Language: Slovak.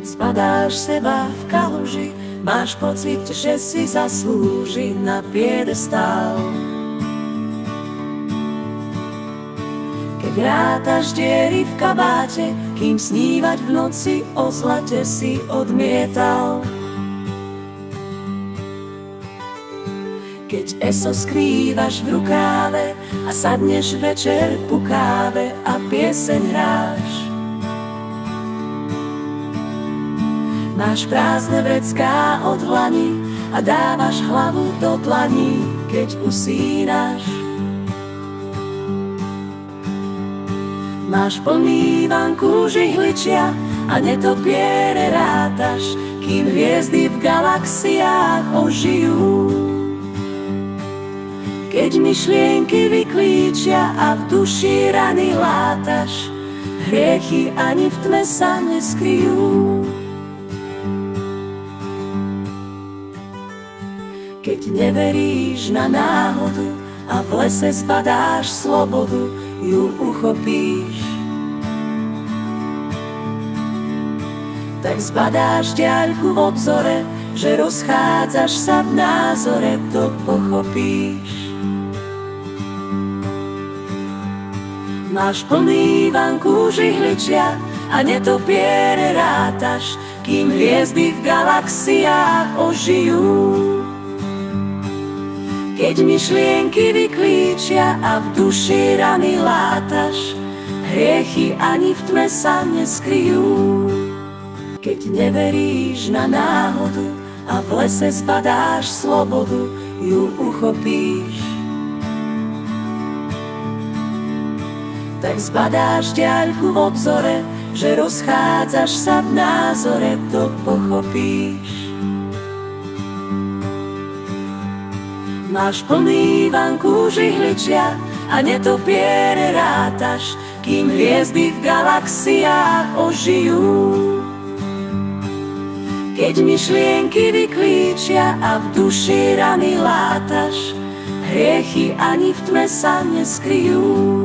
zbadáš seba v kaluži, máš pocit, že si zaslúži na piedestál. Keď rátaš diery v kabáte, kým snívať v noci o zlate si odmietal. Keď eso skrývaš v rukáve a sadneš večer ku káve a pieseň hráš. Máš prázdne vrecká od dlani a dávaš hlavu do dlaní, keď usínaš. Máš plný vanku žihličia a netopiere rátaš, kým hviezdy v galaxiách ožijú. Keď myšlienky vyklíčia a v duši rany látaš, hriechy ani v tme sa neskryjú. Keď neveríš na náhodu a v lese zbadáš slobodu, ju uchopíš. Tak zbadáš diaľku v obzore, že rozchádzaš sa v názore, to pochopíš. Máš plný vanku žihličia a netopiere rátaš, kým hviezdy v galaxiách ožijú. Keď myšlienky vyklíčia a v duši rany látaš, hriechy ani v tme sa neskryjú. Keď neveríš na náhodu a v lese zbadáš slobodu, ju uchopíš. Tak zbadáš diaľku v obzore, že rozchádzaš sa v názore, to pochopíš. Máš plný vanku žihličia a netopiere rátaš, kým hviezdy v galaxiách ožijú. Keď myšlienky vyklíčia a v duši rany látaš, hriechy ani v tme sa neskryjú.